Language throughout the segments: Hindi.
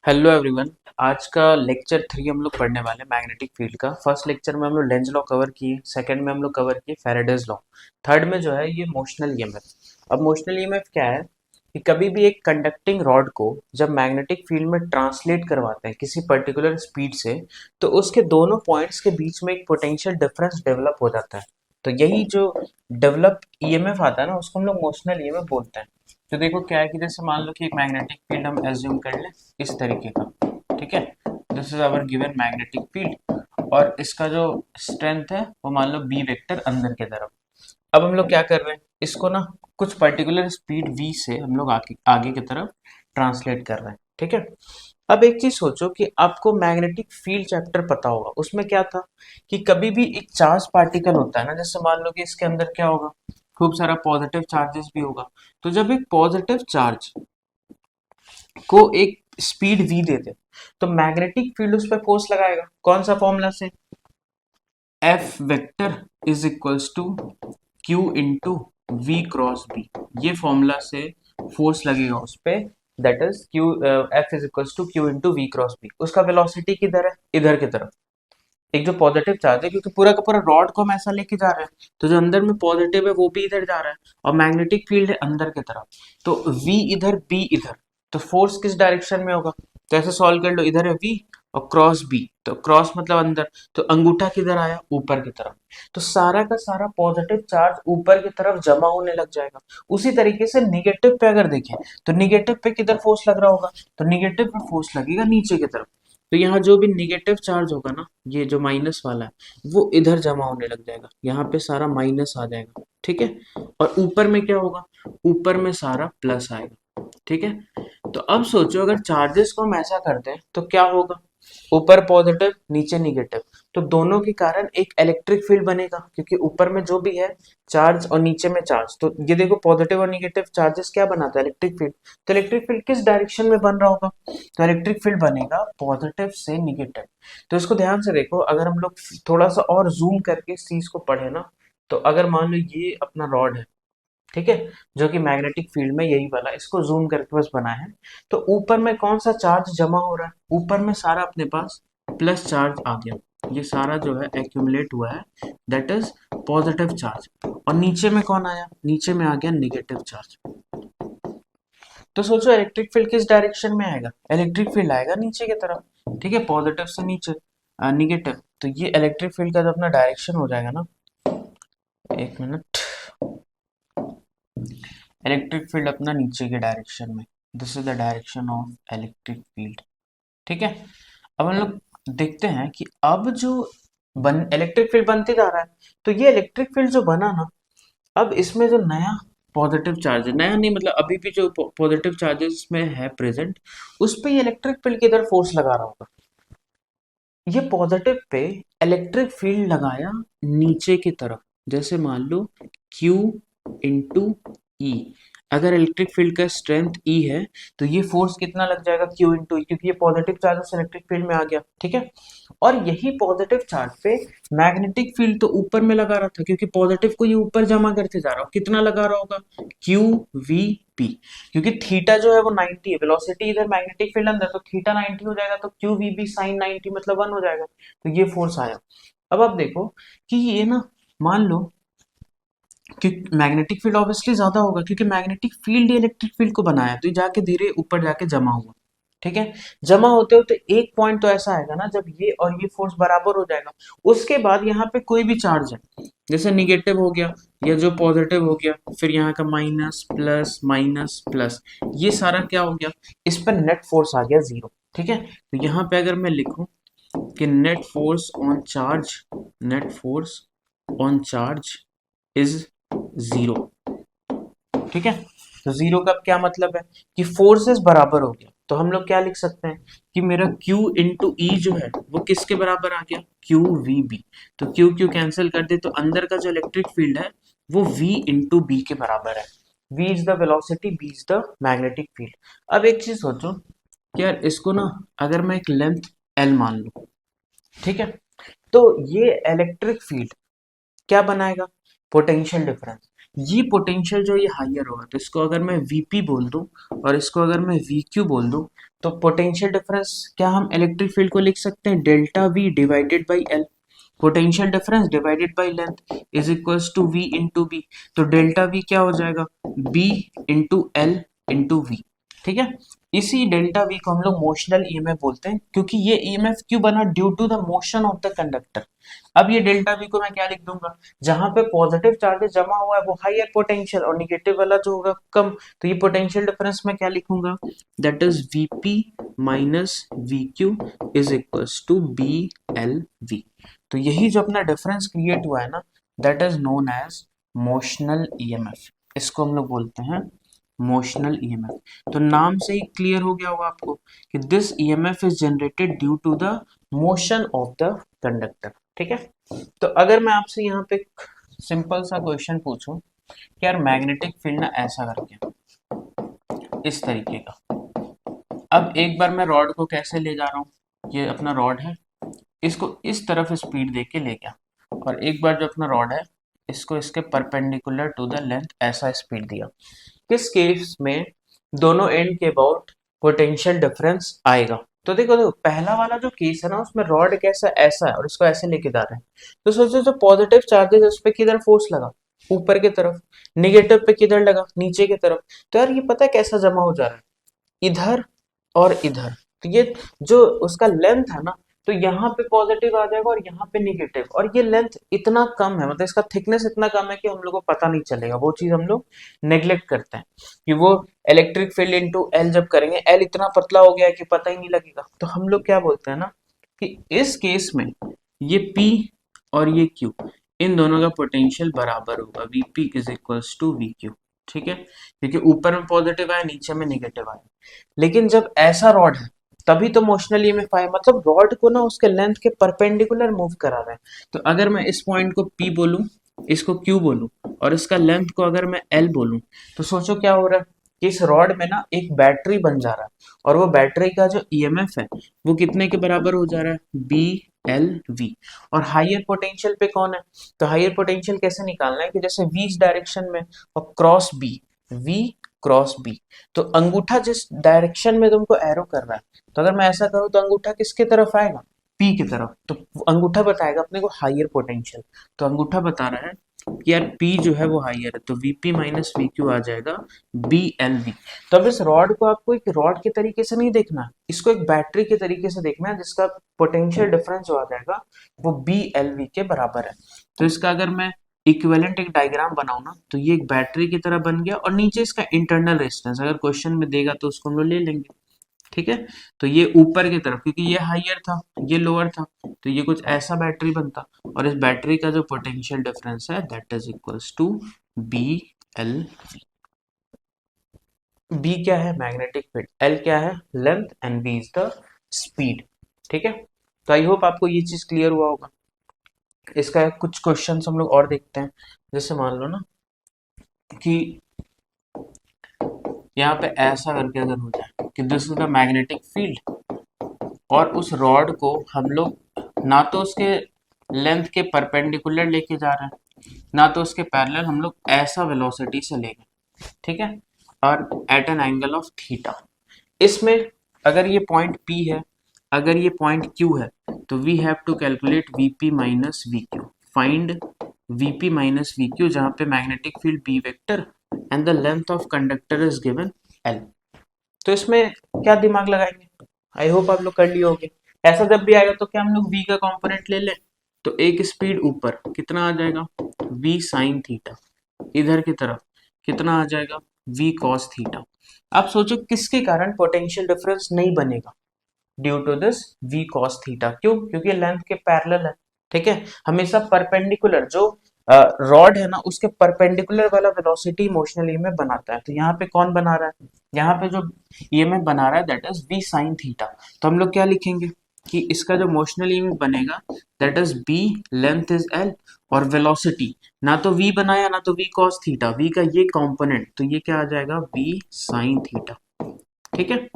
Hello everyone. आज का लेक्चर 3 हम लोग पढ़ने वाले हैं मैग्नेटिक फील्ड का। फर्स्ट लेक्चर में हम लोग लेंज लॉ कवर किए, सेकंड में हम लोग कवर किए फैराडेज लॉ, थर्ड में जो है ये मोशनल ईएमएफ। अब मोशनल ईएमएफ क्या है कि कभी भी एक कंडक्टिंग रॉड को जब मैग्नेटिक फील्ड में ट्रांसलेट करवाते हैं किसी पर्टिकुलर स्पीड से, तो उसके दोनों पॉइंट्स के बीच में एक पोटेंशियल डिफरेंस डेवलप हो जाता है। तो यही जो डेवलप ईएमएफ आता है ना, उसको हम लोग मोशनल ईएमएफ बोलते हैं। तो देखो क्या है कि जैसे मान लो कि एक मैग्नेटिक फील्ड हम एज्यूम कर लें इस तरीके का, ठीक है। This is our given magnetic field और इसका जो स्ट्रेंथ है वो मान लो बी वेक्टर अंदर की तरफ। अब हम लोग क्या कर रहे हैं, इसको ना कुछ पर्टिकुलर स्पीड v से हम लोग आगे आगे की तरफ ट्रांसलेट कर रहे हैं, ठीक है। अब एक चीज सोचो कि आपको मैग्नेटिक फील्ड चैप्टर पता होगा, उसमें क्या था कि कभी भी एक चार्ज पार्टिकल होता है ना, जैसे मान लो कि इसके अंदर क्या होगा, खूब सारा पॉजिटिव चार्जेस भी होगा। तो जब एक पॉजिटिव चार्ज को एक स्पीड v दे दे तो मैग्नेटिक फील्ड उस पर फोर्स लगाएगा। कौन सा फॉर्मूला से, F vector is equals to Q into V cross B, ये फॉर्मूला से फोर्स लगेगा उस पे। That is Q, F is equals to Q into V cross B. उसका वेलोसिटी किधर है, इधर की तरफ। एक जो पॉजिटिव चार्ज है, क्योंकि पूरा का पूरा रॉड को हम ऐसा लेके जा रहे हैं, तो जो अंदर में पॉजिटिव है वो भी इधर जा रहा है और मैग्नेटिक फील्ड है अंदर की तरफ। तो v इधर, b इधर, तो फोर्स किस डायरेक्शन में होगा। तो ऐसे सॉल्व कर लो, इधर है v और क्रॉस b, तो क्रॉस मतलब अंदर, तो अंगूठा किधर आया, ऊपर की तरफ। तो सारा का सारा पॉजिटिव चार्ज ऊपर की तरफ जमा होने लग जाएगा। उसी तरीके से निगेटिव पे अगर देखें तो निगेटिव पे किधर फोर्स लग रहा होगा, तो निगेटिव पे फोर्स लगेगा नीचे की तरफ। तो यहाँ जो भी निगेटिव चार्ज होगा ना, ये जो माइनस वाला है वो इधर जमा होने लग जाएगा, यहाँ पे सारा माइनस आ जाएगा, ठीक है। और ऊपर में क्या होगा, ऊपर में सारा प्लस आएगा, ठीक है। तो अब सोचो अगर चार्जेस को हम ऐसा करते हैं तो क्या होगा, ऊपर पॉजिटिव नीचे निगेटिव, तो दोनों के कारण एक इलेक्ट्रिक फील्ड बनेगा, क्योंकि ऊपर में जो भी है चार्ज और नीचे में चार्ज, तो ये देखो पॉजिटिव और निगेटिव चार्जेस क्या बनाता है, इलेक्ट्रिक फील्ड। तो इलेक्ट्रिक फील्ड किस डायरेक्शन में बन रहा होगा, तो इलेक्ट्रिक फील्ड बनेगा पॉजिटिव से निगेटिव। तो इसको ध्यान से देखो, अगर हम लोग थोड़ा सा और जूम करके इस चीज को पढ़े ना, तो अगर मान लो ये अपना रॉड है, ठीक है, जो कि मैग्नेटिक फील्ड में यही वाला, इसको जूम करके बस बना है। तो ऊपर में कौन सा चार्ज जमा हो रहा है, ऊपर में सारा अपने पास प्लस चार्ज आ गया, ये सारा जो है एक्यूमुलेट हुआ है, दैट इज पॉजिटिव चार्ज। और नीचे में कौन आया, नीचे में आ गया निगेटिव चार्ज। तो सोचो इलेक्ट्रिक फील्ड किस डायरेक्शन में आएगा, इलेक्ट्रिक फील्ड आएगा नीचे की तरफ, ठीक है, पॉजिटिव से नीचे निगेटिव। तो ये इलेक्ट्रिक फील्ड का जो अपना डायरेक्शन हो जाएगा ना, एक मिनट, इलेक्ट्रिक फील्ड अपना नीचे के डायरेक्शन में, this is the direction of electric field, ठीक है। अब हम लोग देखते हैं कि अब जो इलेक्ट्रिक फील्ड बनते जा रहा है, तो ये इलेक्ट्रिक फील्ड जो बना ना, अब इसमें जो नया पॉजिटिव चार्ज है, नया नहीं मतलब अभी भी जो पॉजिटिव चार्जेस में है प्रेजेंट, उस पे ये इलेक्ट्रिक फील्ड किधर फोर्स लगा रहा होगा, ये पॉजिटिव पे इलेक्ट्रिक फील्ड लगाया नीचे की तरफ। जैसे मान लो Q इंटू ई, अगर इलेक्ट्रिक फील्ड का स्ट्रेंथ E है, तो ये फोर्स कितना लग जाएगा Q इंटू ई, क्योंकि ये पॉजिटिव चार्ज इलेक्ट्रिक फील्ड में आ गया, ठीक है। और यही पॉजिटिव चार्ज पे मैग्नेटिक फील्ड तो ऊपर में लगा रहा था, क्योंकि पॉजिटिव को ये ऊपर जमा करते जा रहा हो, कितना लगा रहा होगा, क्यू वी पी, क्योंकि थीटा जो है वो 90 है, वेलोसिटी इधर मैग्नेटिक फील्ड अंदर, तो थीटा 90 हो जाएगा, तो क्यू वी बी साइन 90 मतलब 1 हो जाएगा। तो ये फोर्स आया। अब आप देखो कि ये ना, मान लो कि मैग्नेटिक फील्ड ऑब्वियसली ज्यादा होगा, क्योंकि मैग्नेटिक फील्ड इलेक्ट्रिक फील्ड को बनाया, तो ये जाके धीरे ऊपर जाके जमा हुआ, ठीक है। जमा होते होते एक पॉइंट तो ऐसा आएगा ना जब ये और ये फोर्स बराबर हो जाएगा, उसके बाद यहाँ पे कोई भी चार्ज है, जैसे निगेटिव हो गया या जो पॉजिटिव हो गया, फिर यहाँ का माइनस प्लस माइनस प्लस, ये सारा क्या हो गया, इस पर नेट फोर्स आ गया जीरो, ठीक है। तो यहाँ पे अगर मैं लिखूं कि net force on charge, net force on charge is zero, ठीक है। तो जीरो का क्या मतलब है कि फोर्सेस बराबर हो गया, तो हम लोग क्या लिख सकते हैं कि मेरा Q इंटू ई जो है वो किसके बराबर आ गया, क्यू वी बी। तो क्यू क्यू कैंसिल कर दे, तो अंदर का जो इलेक्ट्रिक फील्ड है वो V इंटू बी के बराबर है। V is the velocity, B is the magnetic field. अब एक चीज सोचो कि यार इसको ना, अगर मैं एक लेंथ L मान लूं, ठीक है, तो ये इलेक्ट्रिक फील्ड क्या बनाएगा, पोटेंशियल डिफरेंस। ये पोटेंशियल जो ये हाइयर होगा, तो इसको अगर मैं Vp बोल दूं और इसको अगर मैं Vq बोल दूं, तो पोटेंशियल डिफरेंस क्या हम इलेक्ट्रिक फील्ड को लिख सकते हैं delta V divided by L. Potential difference divided by length is equals to V into B. तो डेल्टा V क्या हो जाएगा, B into L into V. ठीक है, इसी डेल्टा वी को हम लोग मोशनल ईएमएफ बोलते हैं, क्योंकि ये ईएमएफ क्यों बना, due to the motion of the conductor. अब ये डेल्टा वी को मैं क्या लिख दूंगा, जहां पे पॉजिटिव चार्जेस जमा हुआ है वो हाईयर पोटेंशियल और निगेटिव वाला जो होगा कम, तो ये पोटेंशियल डिफरेंस में क्या लिखूंगा, that is VP minus V Q is equals to B L V. तो यही जो अपना डिफरेंस क्रिएट हुआ है ना, that is known as motional EMF. इसको हम लोग बोलते हैं मोशनल ईएमएफ। तो नाम से ही क्लियर हो गया होगा आपको कि this EMF is generated due to the motion of the conductor. ठीक है, तो अगर मैं आपसे यहाँ पे सिंपल सा क्वेश्चन पूछूं कि यार मैग्नेटिक फील्ड ना ऐसा करके इस तरीके का, अब एक बार मैं रॉड को कैसे ले जा रहा हूँ, ये अपना रॉड है, इसको इस तरफ स्पीड दे के ले गया, और एक बार जो अपना रॉड है इसको इसके परपेंडिकुलर टू द लेंथ ऐसा स्पीड दिया। किस केस में दोनों एंड के अबाउट पोटेंशियल डिफरेंस आएगा, तो देखो पहला वाला जो केस है ना, उसमें रॉड कैसा ऐसा है और इसको ऐसे लेके जा रहे हैं, तो सोचो जो पॉजिटिव चार्जेस है उस पर किधर फोर्स लगा, ऊपर की तरफ, निगेटिव पे किधर लगा, नीचे की तरफ। तो यार ये पता है कैसा जमा हो जा रहा है, इधर और इधर। तो ये जो उसका लेंथ है ना, तो यहाँ पे पॉजिटिव आ जाएगा और यहाँ पे निगेटिव, और ये लेंथ इतना कम है, मतलब इसका थिकनेस इतना कम है कि हम लोग को पता नहीं चलेगा, वो चीज हम लोग नेग्लेक्ट करते हैं कि वो इलेक्ट्रिक फील्ड इनटू एल जब करेंगे, एल इतना पतला हो गया है कि पता ही नहीं लगेगा। तो हम लोग क्या बोलते हैं ना कि इस केस में ये P और ये Q, इन दोनों का पोटेंशियल बराबर होगा, Vp is equals to VQ। ठीक है, क्योंकि ऊपर में पॉजिटिव आया नीचे में निगेटिव आया। लेकिन जब ऐसा रॉड है तभी तो मोशनल ईएमएफ आया, मतलब रॉड को ना उसके लेंथ के परपेंडिकुलर मूव करा रहा है। तो अगर मैं इस पॉइंट को P बोलूं, इसको Q बोलूं और इसका लेंथ को अगर मैं L बोलूं, तो सोचो क्या हो रहा है कि इस रॉड में ना एक बैटरी बन जा रहा है, और वो बैटरी का जो ईएमएफ है वो कितने के बराबर हो जा रहा है, बी एल वी। और हाइयर पोटेंशियल पे कौन है, तो हाइयर पोटेंशियल कैसे निकालना है कि जैसे V इस डायरेक्शन में और cross B, V cross B, तो अंगूठा जिस डायरेक्शन में तुमको एरो कर रहा है, तो अगर मैं ऐसा करूं तो अंगूठा किसके तरफ आएगा, पी की तरफ, तो अंगूठा बताएगा अपने को हाइयर पोटेंशियल। तो अंगूठा बता रहा है कि यार पी जो है वो हाइयर है, तो वीपी माइनस वी क्यू आ जाएगा बी एल वी। तो अब इस रॉड को आपको एक रॉड के तरीके से नहीं देखना, इसको एक बैटरी के तरीके से देखना है, जिसका पोटेंशियल डिफरेंस जो आ जाएगा वो बी एल वी के बराबर है। तो इसका अगर मैं इक्विवेलेंट एक डायग्राम बनाऊं ना, तो ये एक बैटरी की तरह बन गया, और नीचे इसका इंटरनल रेजिस्टेंस अगर क्वेश्चन में देगा तो उसको हम लोग ले लेंगे। ठीक है, तो ये ऊपर की तरफ, क्योंकि ये हाइयर था ये लोअर था, तो ये कुछ ऐसा बैटरी बनता, और इस बैटरी का जो पोटेंशियल डिफरेंस है that is equals to B L V. B क्या है, मैग्नेटिक फील्ड, एल क्या है, length, and B is the speed. ठीक है, तो आई होप आपको ये चीज क्लियर हुआ होगा। इसका कुछ क्वेश्चन हम लोग और देखते हैं, जैसे मान लो ना कि यहाँ पे ऐसा करके अगर हो जाए कि this is the magnetic field, और उस रॉड को हम लोग ना तो उसके लेंथ के परपेंडिकुलर लेके जा रहे हैं, ना तो उसके पैरेलल, हम लोग ऐसा वेलोसिटी से ले गए। ठीक है, और at an angle of theta. इसमें अगर ये पॉइंट P है, अगर ये पॉइंट Q है, तो we have to calculate Vp minus V Q. Find Vp minus V Q, जहाँ पे magnetic field B vector and the length of conductor is given L। तो इसमें क्या दिमाग लगाएंगे, आई होप आप लोग कर लिए होंगे। ऐसा जब भी आएगा तो क्या हम लोग V का कंपोनेंट ले लें, तो एक स्पीड ऊपर कितना आ जाएगा, V साइन थीटा, इधर की तरफ कितना आ जाएगा, V cos थीटा। आप सोचो किसके कारण पोटेंशियल डिफरेंस नहीं बनेगा, due to this V cos theta. क्यों, क्योंकि लेंथ के पैरेलल है। ठीक है, हमेशा परपेंडिकुलर जो रॉड है ना उसके परपेंडिकुलर वाला वेलोसिटी मोशनल ईएमएफ बनाता है। तो यहाँ पे कौन बना रहा है, यहाँ पे जो ईएमएफ बना रहा है that is V sin theta. तो हम लोग क्या लिखेंगे कि इसका जो मोशनल ईएमएफ बनेगा that is B, length is L, और वेलोसिटी ना तो V बनाया ना तो V cos थीटा, V का ये कंपोनेंट, तो ये क्या आ जाएगा V sin थीटा। ठीक है,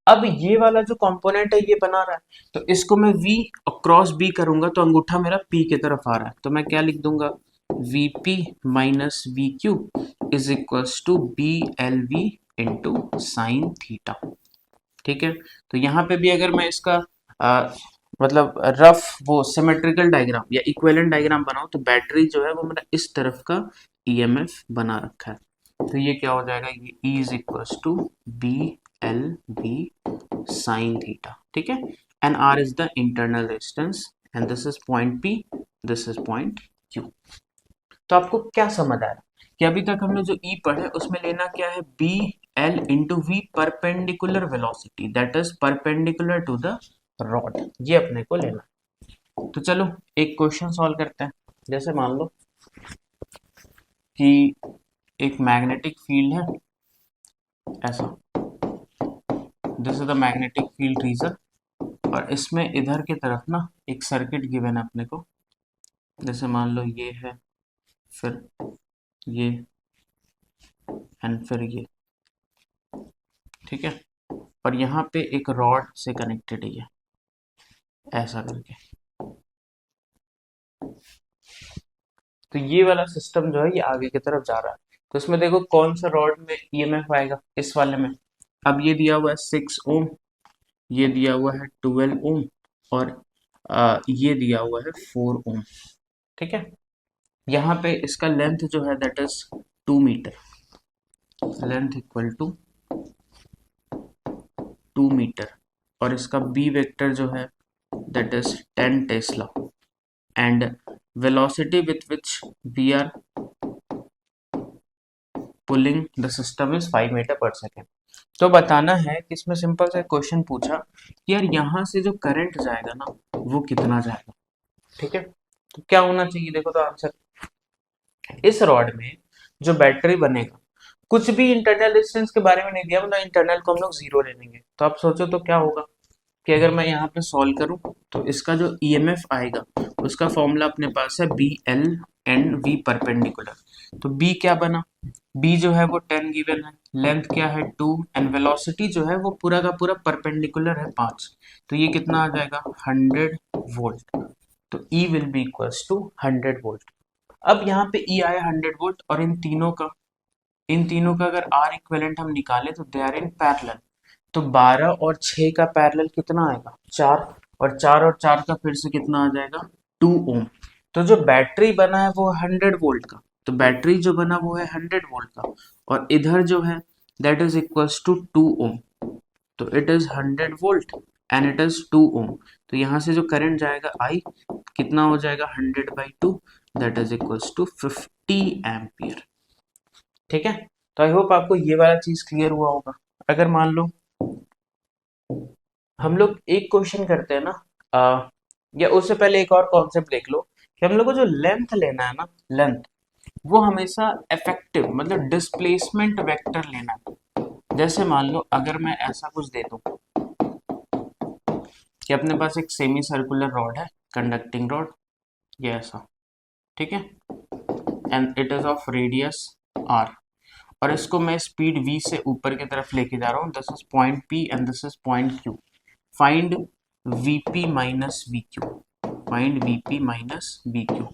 अब ये वाला जो कंपोनेंट है ये बना रहा है, तो इसको मैं V और क्रॉस B करूंगा तो अंगूठा मेरा P की तरफ आ रहा है, तो मैं क्या लिख दूंगा, V P minus V Q is equals to B L V into sine theta. ठीक है, तो यहाँ पे भी अगर मैं इसका मतलब रफ वो सिमेट्रिकल डायग्राम या इक्विवेलेंट डायग्राम बनाऊं तो बैटरी जो है वो मेरा इस तरफ का ईएमएफ बना रखा है। तो ये क्या हो जाएगा, ये E is equals to B L V sine theta. ठीक है, and R is the internal resistance and this is point P, this is point Q. तो आपको क्या समझ आया कि अभी तक हमने जो ई पढ़े उसमें लेना क्या है, B L into V perpendicular velocity that is perpendicular to the rod, ये अपने को लेना है। तो चलो एक क्वेश्चन सॉल्व करते हैं। जैसे मान लो कि एक मैग्नेटिक फील्ड है ऐसा, this is the magnetic field region, और इसमें इधर की तरफ ना एक सर्किट गिवन है अपने को। जैसे मान लो ये है, फिर ये एंड फिर ये। ठीक है, और यहाँ पे एक रॉड से कनेक्टेड है ये, ऐसा करके। तो ये वाला सिस्टम जो है ये आगे की तरफ जा रहा है। तो इसमें देखो कौन सा रॉड में ईएमएफ आएगा, इस वाले में। अब ये दिया हुआ है 6 ओम, ये दिया हुआ है 12 ओम, और ये दिया हुआ है 4 ओम। ठीक है, यहाँ पे इसका लेंथ जो है that is 2 metre, length equal to 2 metre, और इसका बी वेक्टर जो है that is 10 tesla, and velocity with which we are pulling the system is 5 metre पर सेकेंड। तो बताना है कि इसमें सिंपल सा क्वेश्चन पूछा कि यार यहाँ से जो करंट जाएगा ना वो कितना जाएगा। ठीक है, तो क्या होना चाहिए, देखो तो आंसर, इस रॉड में जो बैटरी बनेगा, कुछ भी इंटरनल डिस्टेंस के बारे में नहीं दिया, मतलब इंटरनल को हम लोग जीरो ले लेंगे। तो आप सोचो तो क्या होगा कि अगर मैं यहाँ पे सॉल्व करूँ तो इसका जो ईएमएफ आएगा उसका फॉर्मूला अपने पास है B L and V perpendicular. तो बी क्या बना, बी जो है वो 10 गिवन है, लेंथ क्या है 2, एंड वेलोसिटी जो है वो पूरा का पूरा परपेंडिकुलर है 5। तो ये कितना आ जाएगा 100 वोल्ट। तो E will be equals to 100 volt. अब यहाँ पे ई आया 100 वोल्ट, और इन तीनों का अगर आर इक्विवेलेंट हम निकाले तो दे आर इन पैरेलल। तो 12 और 6 का पैरेलल कितना आएगा 4, और 4 का फिर से कितना आ जाएगा 2 ओम। तो जो बैटरी बना है वो 100 वोल्ट का, तो बैटरी जो बना वो है 100 वोल्ट का, और इधर जो है दैट इज इक्वल्स टू 2 ओम। तो it is 100 volt and it is 2 ओम। तो यहाँ से जो करंट जाएगा आई कितना हो जाएगा 100/2, that is equals to 50 ampere. ठीक है, तो आई होप आपको ये वाला चीज क्लियर हुआ होगा। अगर मान लो हम लोग एक क्वेश्चन करते हैं ना, या उससे पहले एक और कॉन्सेप्ट देख लो कि हम लोग को जो लेंथ लेना है ना, लेंथ वो हमेशा इफेक्टिव मतलब डिस्प्लेसमेंट वेक्टर लेना है। जैसे मान लो अगर मैं ऐसा कुछ दे दूं कि अपने पास एक सेमी सर्कुलर रॉड है, कंडक्टिंग रॉड, ये ऐसा। ठीक है, and it is of radius R, और इसको मैं स्पीड v से ऊपर की तरफ लेके जा रहा हूँ। This is point p and this is point q। Find vp minus vq, find vp minus vq।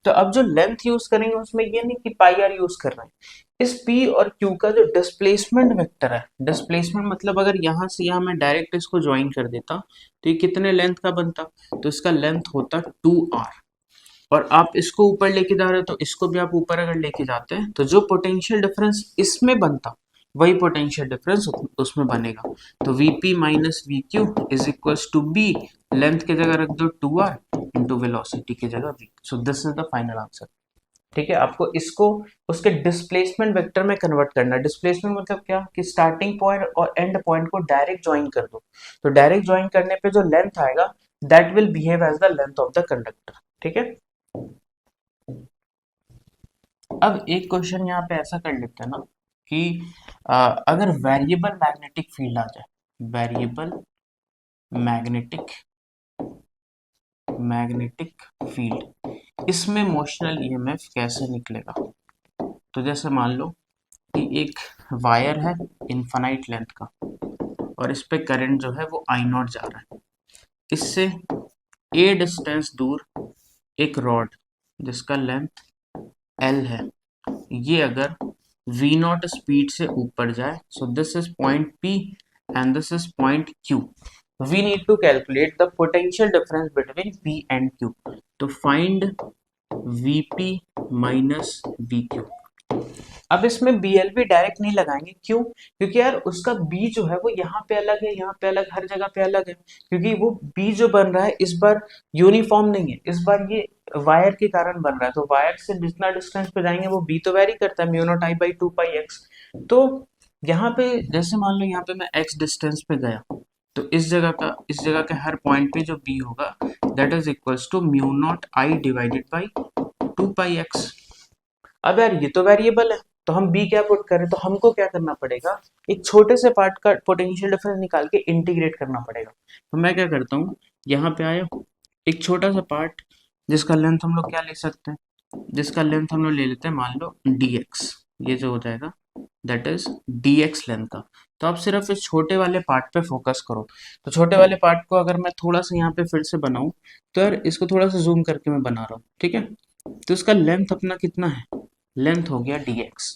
तो अब जो लेंथ यूज करेंगे उसमें ये नहीं कि पाई आर यूज कर रहे हैं, इस p और q का जो डिस्प्लेसमेंट वेक्टर है, डिस्प्लेसमेंट मतलब अगर यहाँ से यहाँ मैं डायरेक्ट इसको ज्वाइन कर देता तो ये कितने लेंथ का बनता, तो इसका लेंथ होता 2r। और आप इसको ऊपर लेके जा रहे हो तो इसको भी आप ऊपर अगर लेके जाते हैं तो जो पोटेंशियल डिफरेंस इसमें बनता वही पोटेंशियल डिफरेंस उसमें बनेगा। तो Vp minus V Q is equals to B, length की जगह रख दो 2r इंटू वेलोसिटी की जगह v। So this is the final answer. ठीक है, आपको इसको उसके डिस्प्लेसमेंट वेक्टर में कन्वर्ट करना है। डिस्प्लेसमेंट मतलब क्या कि स्टार्टिंग पॉइंट और एंड पॉइंट को डायरेक्ट ज्वाइन कर दो, तो डायरेक्ट ज्वाइन करने पे जो लेंथ आएगा that will behave as the length of the conductor. ठीक है, अब एक क्वेश्चन यहाँ पे ऐसा कर लेते हैं ना कि अगर वेरिएबल मैग्नेटिक फील्ड आ जाए, वेरिएबल मैग्नेटिक मैग्नेटिक फील्ड, इसमें मोशनल ईएमएफ कैसे निकलेगा। तो जैसे मान लो कि एक वायर है इनफाइनाइट लेंथ का, और इस पे करंट जो है वो आई नॉट जा रहा है। इससे ए डिस्टेंस दूर एक रॉड जिसका लेंथ एल है, ये अगर वी नॉट स्पीड से ऊपर जाए, so this is point P and this is point Q, we need to calculate the potential difference between P and Q. तो find VP minus V Q. अब इसमें बीएलवी डायरेक्ट नहीं लगाएंगे, क्यों? क्योंकि यार उसका बी जो है वो यहाँ पे अलग है, यहाँ पे अलग, हर जगह पे अलग है, क्योंकि वो बी जो बन रहा है इस बार यूनिफॉर्म नहीं है, इस बार ये वायर के कारण बन रहा है, तो वायर से जितना डिस्टेंस पे जाएंगे वो बी तो वेरी करता है, mu not I by two pi x. तो यहाँ पे जैसे मान लो यहाँ पे मैं एक्स डिस्टेंस पे गया, तो इस जगह के हर पॉइंट पे जो बी होगा that is equals to mu not I divided by two pi X. अब यार ये तो वेरिएबल है, तो हम बी क्या पुट करें, तो हमको क्या करना पड़ेगा, एक छोटे से पार्ट का पोटेंशियल डिफरेंस निकाल के इंटीग्रेट करना पड़ेगा। तो मैं क्या करता हूँ, यहाँ पे आया एक छोटा सा पार्ट जिसका लेंथ हम लोग क्या ले सकते हैं, जिसका लेंथ हम लोग ले लेते हैं मान लो dx, ये जो हो जाएगा दैट इज dx लेंथ का। तो आप सिर्फ इस छोटे वाले पार्ट पे फोकस करो। तो छोटे वाले पार्ट को अगर मैं थोड़ा सा यहाँ पे फिर से बनाऊं, तो यार इसको थोड़ा सा जूम करके मैं बना रहा हूँ, ठीक है। तो इसका लेंथ अपना कितना है, लेंथ हो गया dx,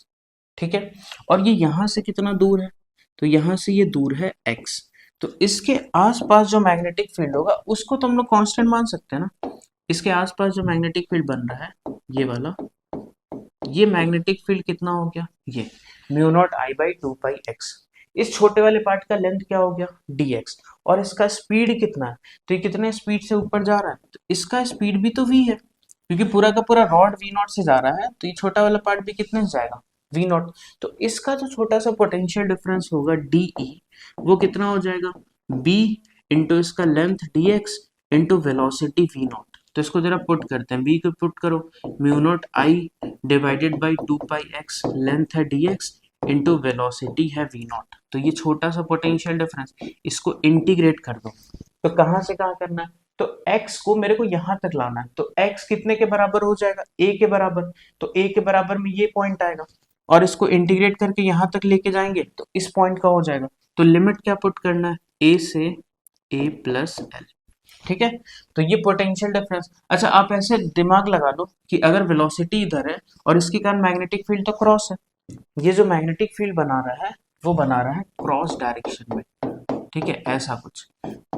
ठीक है। और ये यहाँ से कितना दूर है, तो यहाँ से ये दूर है x। तो इसके आसपास जो मैग्नेटिक फील्ड होगा उसको तो हम लोग कांस्टेंट मान सकते हैं ना। इसके आसपास जो मैग्नेटिक फील्ड बन रहा है ये वाला, ये मैग्नेटिक फील्ड कितना हो गया, ये mu not I by two pi x. इस छोटे वाले पार्ट का लेंथ क्या हो गया dx, और इसका स्पीड कितना है, तो ये कितने स्पीड से ऊपर जा रहा है, तो इसका स्पीड भी तो v है, क्योंकि पूरा का पूरा रॉड वी नॉट से जा रहा है, तो ये छोटा वाला पार्ट भी कितने से जाएगा, वी नॉट। तो इसका जो छोटा सा पोटेंशियल डिफरेंस होगा डी वो कितना हो जाएगा, b इंटू इसका length dx into velocity V naught. तो इसको जरा पुट करते हैं, v को पुट करो, mu naught I divided by two pi x, length है dx इंटू वेलोसिटी है v नॉट। तो ये छोटा सा पोटेंशियल डिफरेंस, इसको इंटीग्रेट कर दो। तो कहाँ से कहाँ करना है, तो x को मेरे को यहां तक लाना है, तो x कितने के बराबर हो जाएगा, a के बराबर। तो a के बराबर में ये पॉइंट आएगा, और इसको इंटीग्रेट करके यहां तक लेके जाएंगे तो इस पॉइंट का हो जाएगा। तो लिमिट क्या पुट करना है, a से a प्लस एल, ठीक है। तो ये पोटेंशियल डिफरेंस। अच्छा आप ऐसे दिमाग लगा लो कि अगर वेलोसिटी इधर है और इसके कारण मैग्नेटिक फील्ड तो क्रॉस है, ये जो मैग्नेटिक फील्ड बना रहा है वो बना रहा है क्रॉस डायरेक्शन में, ठीक है, ऐसा कुछ।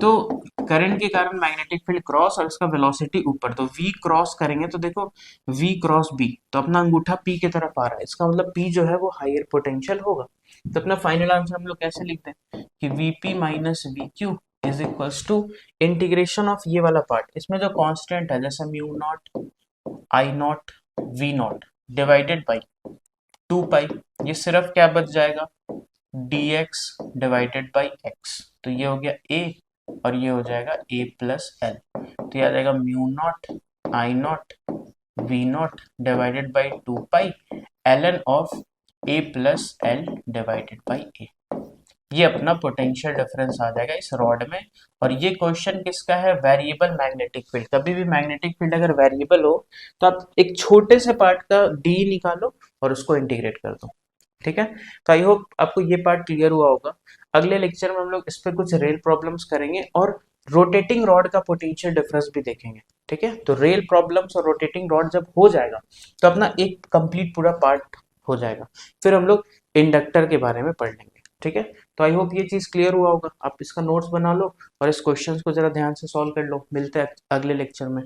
तो करंट के कारण मैग्नेटिक फील्ड क्रॉस और इसका वेलोसिटी ऊपर, तो v क्रॉस करेंगे तो देखो v क्रॉस b, तो अपना अंगूठा p की तरफ आ रहा है, इसका मतलब p जो है वो हायर पोटेंशियल होगा। तो अपना फाइनल आंसर हम लोग कैसे लिखते हैं कि vp minus V Q is equals to integration of ये वाला पार्ट, इसमें जो कांस्टेंट है जैसे mu not I not V not divided by two pi, ये सिर्फ क्या बच जाएगा, dx डिवाइडेड बाई x। तो ये हो गया a और ये हो जाएगा a प्लस एल। तो ये आ जाएगा mu not I not V not divided by two pi L N of a plus L divided by a। ये अपना पोटेंशियल डिफरेंस आ जाएगा इस रॉड में। और ये क्वेश्चन किसका है, वेरिएबल मैग्नेटिक फील्ड। कभी भी मैग्नेटिक फील्ड अगर वेरिएबल हो तो आप एक छोटे से पार्ट का डी निकालो और उसको इंटीग्रेट कर दो, ठीक है। तो आई होप आपको ये पार्ट क्लियर हुआ होगा। अगले लेक्चर में हम लोग इस पे कुछ रेल प्रॉब्लम्स करेंगे और रोटेटिंग रॉड का पोटेंशियल डिफरेंस भी देखेंगे, ठीक है। तो रेल प्रॉब्लम्स और रोटेटिंग रॉड जब हो जाएगा तो अपना एक कंप्लीट पूरा पार्ट हो जाएगा, फिर हम लोग इंडक्टर के बारे में पढ़ लेंगे, ठीक है। तो आई होप ये चीज क्लियर हुआ होगा। आप इसका नोट्स बना लो और इस क्वेश्चंस को जरा ध्यान से सॉल्व कर लो। मिलते हैं अगले लेक्चर में।